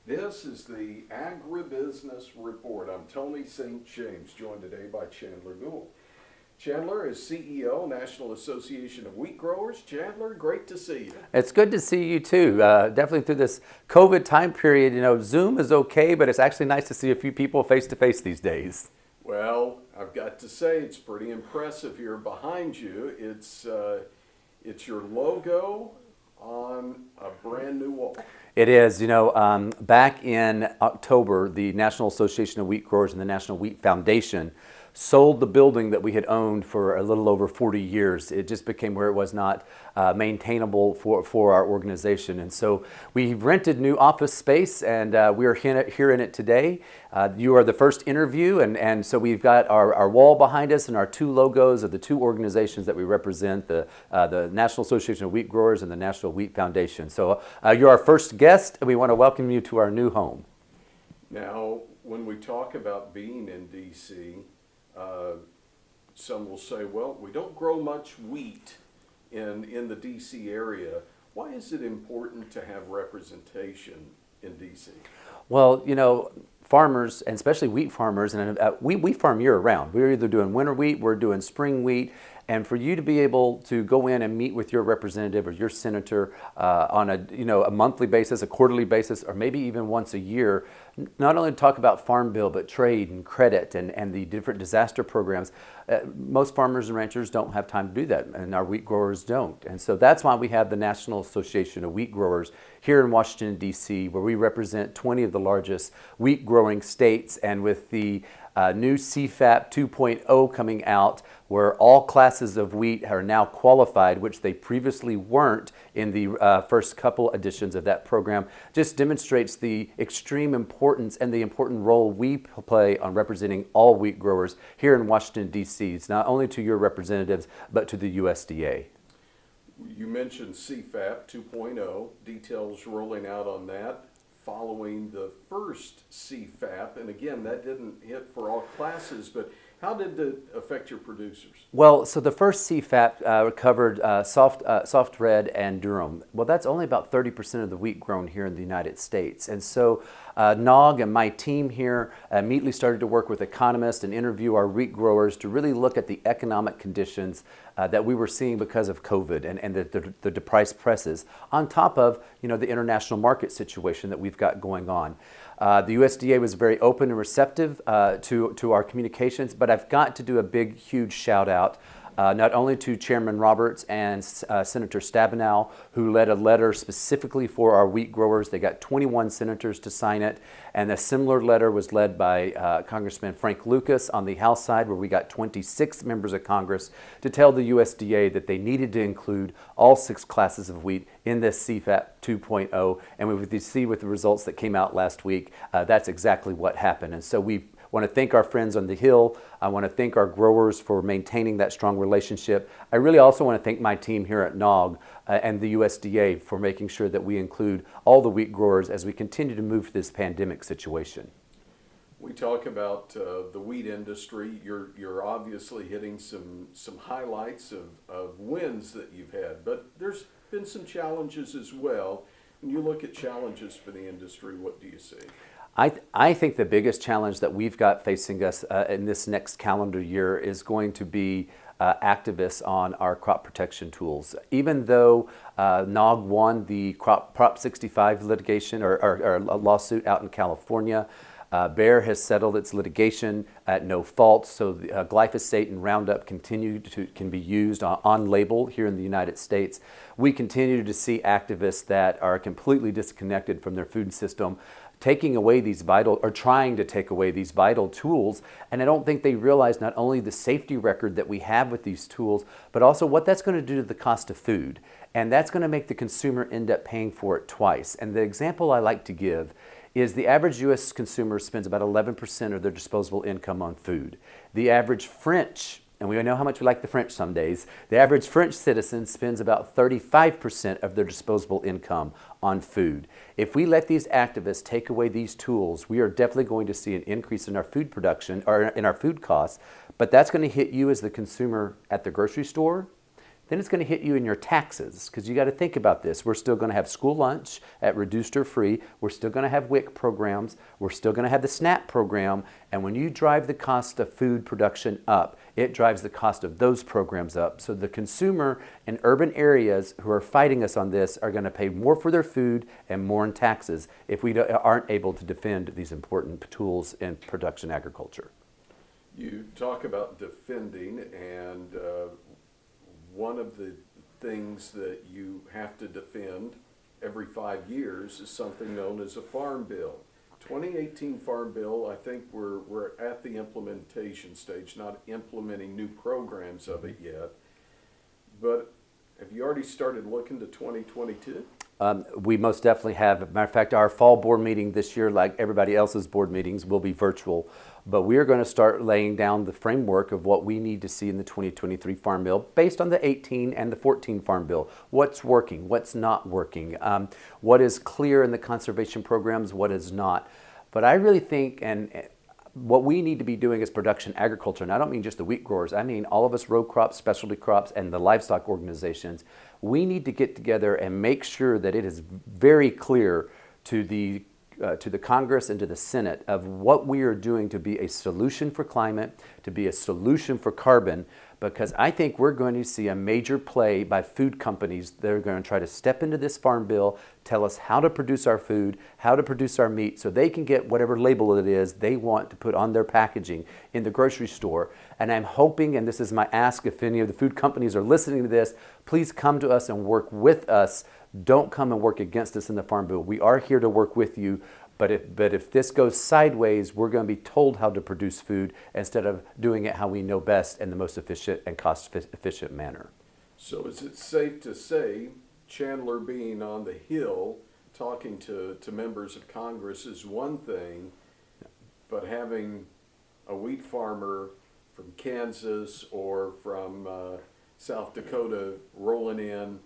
This is the Agribusiness Report. I'm Tony St. James, joined today by Chandler Goule. Chandler is CEO, National Association of Wheat Growers. Chandler, great to see you. It's good to see you too. Definitely through this COVID time period, Zoom is okay, but it's actually nice to see a few people face to face these days. Well, I've got to say it's pretty impressive here behind you. It's your logo on a brand new wall. It is, back in October, the National Association of Wheat Growers and the National Wheat Foundation sold the building that we had owned for a little over 40 years. It just became where it was not maintainable for our organization. And so we rented new office space, and we are here in it today. You are the first interview, and so we've got our wall behind us and our two logos of the two organizations that we represent, the National Association of Wheat Growers and the National Wheat Foundation. So you're our first guest, and we want to welcome you to our new home. Now, when we talk about being in DC, some will say, well, we don't grow much wheat in the DC area. Why is it important to have representation in DC? Well, farmers, and especially wheat farmers, and we farm year round. We're either doing winter wheat, we're doing spring wheat, and for you to be able to go in and meet with your representative or your senator on a monthly basis, a quarterly basis, or maybe even once a year, not only to talk about farm bill, but trade and credit and the different disaster programs. Most farmers and ranchers don't have time to do that, and our wheat growers don't. And so that's why we have the National Association of Wheat Growers here in Washington, D.C., where we represent 20 of the largest wheat growing states. And with the new CFAP 2.0 coming out, where all classes of wheat are now qualified, which they previously weren't in the first couple editions of that program, just demonstrates the extreme importance and the important role we play on representing all wheat growers here in Washington, D.C. It's not only to your representatives, but to the USDA. You mentioned CFAP 2.0, details rolling out on that following the first CFAP, and again, that didn't hit for all classes, but how did it affect your producers? Well, so the first CFAP covered soft red and durum. Well, that's only about 30% of the wheat grown here in the United States. And so NOG and my team here immediately started to work with economists and interview our wheat growers to really look at the economic conditions that we were seeing because of COVID and the depressed prices, on top of the international market situation that we've got going on. The USDA was very open and receptive to our communications, but I've got to do a big, huge shout out not only to Chairman Roberts and Senator Stabenow, who led a letter specifically for our wheat growers. They got 21 senators to sign it, and a similar letter was led by Congressman Frank Lucas on the House side, where we got 26 members of Congress to tell the USDA that they needed to include all 6 classes of wheat in this CFAP 2.0, and we see with the results that came out last week, that's exactly what happened. And so we want to thank our friends on the Hill. I want to thank our growers for maintaining that strong relationship. I really also want to thank my team here at NOG and the USDA for making sure that we include all the wheat growers as we continue to move through this pandemic situation. We talk about the wheat industry. You're obviously hitting some highlights of wins that you've had, but there's been some challenges as well. When you look at challenges for the industry, what do you see? I think the biggest challenge that we've got facing us in this next calendar year is going to be activists on our crop protection tools. Even though NOG won the Prop 65 litigation or lawsuit out in California, Bayer has settled its litigation at no fault, so glyphosate and Roundup can be used on label here in the United States. We continue to see activists that are completely disconnected from their food system taking away these vital, or trying to take away these vital tools, and I don't think they realize not only the safety record that we have with these tools, but also what that's going to do to the cost of food. And that's going to make the consumer end up paying for it twice. And the example I like to give is the average U.S. consumer spends about 11% of their disposable income on food. The average French, and we know how much we like the French some days, the average French citizen spends about 35% of their disposable income on food. If we let these activists take away these tools, we are definitely going to see an increase in our food production, or in our food costs, but that's going to hit you as the consumer at the grocery store, then it's going to hit you in your taxes, because you got to think about this. We're still going to have school lunch at reduced or free. We're still going to have WIC programs. We're still going to have the SNAP program. And when you drive the cost of food production up, it drives the cost of those programs up. So the consumer in urban areas who are fighting us on this are going to pay more for their food and more in taxes if we aren't able to defend these important tools in production agriculture. You talk about defending, and one of the things that you have to defend every 5 years is something known as a farm bill. 2018 Farm Bill, I think we're at the implementation stage, not implementing new programs of it yet. But have you already started looking to 2022? We most definitely have. As a matter of fact, our fall board meeting this year, like everybody else's board meetings, will be virtual. But we are going to start laying down the framework of what we need to see in the 2023 Farm Bill based on the 18 and the 14 Farm Bill. What's working, what's not working, what is clear in the conservation programs, what is not. But I really think, and what we need to be doing is production agriculture, and I don't mean just the wheat growers, I mean all of us row crops, specialty crops, and the livestock organizations. We need to get together and make sure that it is very clear to the Congress and to the Senate of what we are doing to be a solution for climate, to be a solution for carbon, because I think we're going to see a major play by food companies that are going to try to step into this farm bill, tell us how to produce our food, how to produce our meat, so they can get whatever label it is they want to put on their packaging in the grocery store. And I'm hoping, and this is my ask, if any of the food companies are listening to this, please come to us and work with us. Don't come and work against us in the farm bill. We are here to work with you. But if this goes sideways, we're going to be told how to produce food instead of doing it how we know best in the most efficient and cost-efficient manner. So is it safe to say, Chandler being on the Hill, talking to members of Congress is one thing, but having a wheat farmer from Kansas or from South Dakota rolling in,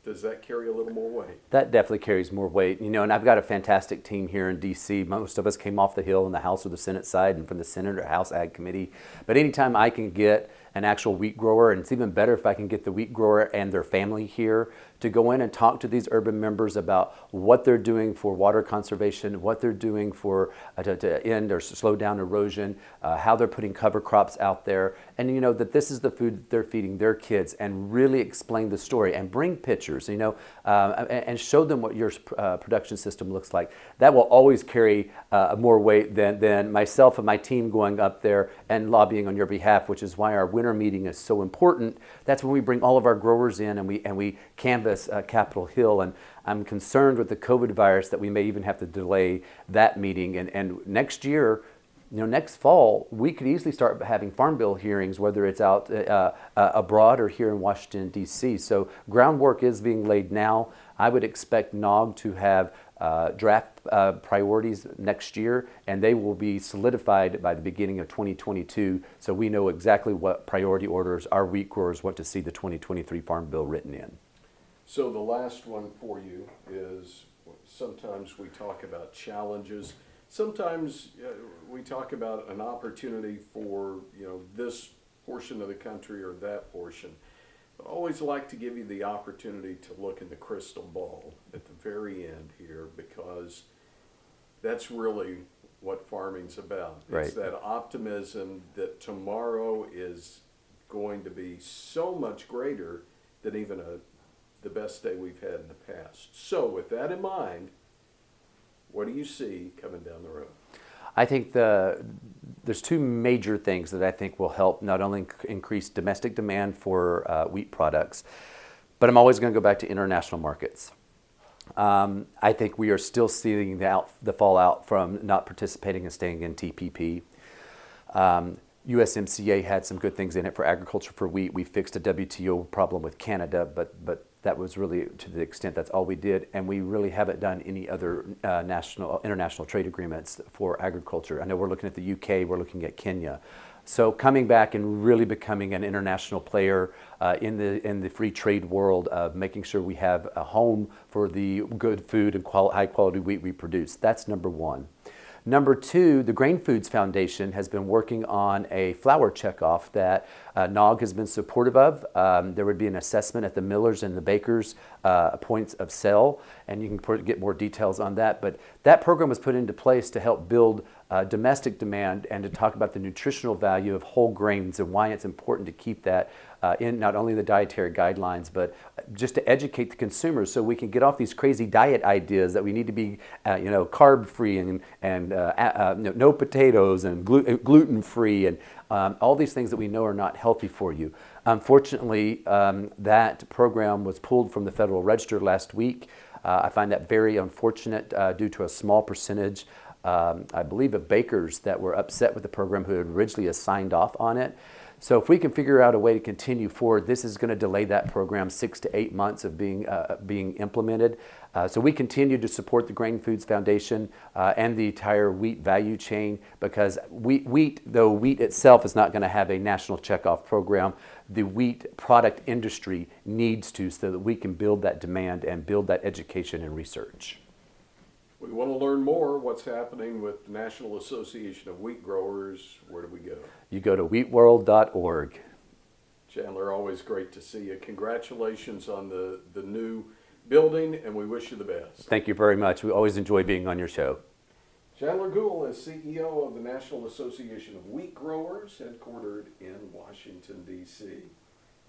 does that carry a little more weight? That definitely carries more weight. You know, and I've got a fantastic team here in DC. Most of us came off the Hill in the House or the Senate side and from the Senate or House Ag Committee. But anytime I can get an actual wheat grower, and it's even better if I can get the wheat grower and their family here to go in and talk to these urban members about what they're doing for water conservation, what they're doing for to end or slow down erosion, how they're putting cover crops out there, and you know that this is the food that they're feeding their kids, and really explain the story and bring pictures, you know, and show them what your production system looks like. That will always carry more weight than myself and my team going up there and lobbying on your behalf, which is why our winter meeting is so important. That's when we bring all of our growers in and we canvass Capitol Hill. And I'm concerned with the COVID virus that we may even have to delay that meeting. And next year, you know, next fall, we could easily start having Farm Bill hearings, whether it's out abroad or here in Washington, D.C. So groundwork is being laid now. I would expect NOG to have draft priorities next year, and they will be solidified by the beginning of 2022, so we know exactly what priority orders our wheat growers want to see the 2023 Farm Bill written in. So the last one for you is, sometimes we talk about challenges. Sometimes we talk about an opportunity for, you know, this portion of the country or that portion. I always like to give you the opportunity to look in the crystal ball at the very end here, because that's really what farming's about. Right. It's that optimism that tomorrow is going to be so much greater than even the best day we've had in the past. So with that in mind, what do you see coming down the road? I think there's two major things that I think will help not only increase domestic demand for wheat products, but I'm always going to go back to international markets. I think we are still seeing the fallout from not participating and staying in TPP. USMCA had some good things in it for agriculture for wheat. We fixed a WTO problem with Canada, but that was really to the extent that's all we did, and we really haven't done any other international trade agreements for agriculture. I know we're looking at the UK, we're looking at Kenya. So coming back and really becoming an international player in the free trade world, of making sure we have a home for the good food and high quality wheat we produce. That's number one. Number two, the Grain Foods Foundation has been working on a flour checkoff that NOG has been supportive of. There would be an assessment at the millers and the bakers' points of sale, and you can get more details on that. But that program was put into place to help build domestic demand and to talk about the nutritional value of whole grains and why it's important to keep that in not only the dietary guidelines, but just to educate the consumers so we can get off these crazy diet ideas that we need to be, carb free and no potatoes and gluten free and all these things that we know are not healthy for you. Unfortunately, that program was pulled from the Federal Register last week. I find that very unfortunate due to a small percentage, I believe, of bakers that were upset with the program who had originally signed off on it. So if we can figure out a way to continue forward, this is going to delay that program 6 to 8 months of being implemented. So we continue to support the Grain Foods Foundation and the entire wheat value chain because though wheat itself is not going to have a national checkoff program, the wheat product industry needs to so that we can build that demand and build that education and research. We want to learn more what's happening with the National Association of Wheat Growers. Where do we go? You go to wheatworld.org. Chandler, always great to see you. Congratulations on the new building, and we wish you the best. Thank you very much. We always enjoy being on your show. Chandler Goule is CEO of the National Association of Wheat Growers, headquartered in Washington, D.C.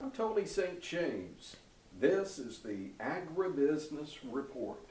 I'm Tony St. James. This is the Agribusiness Report.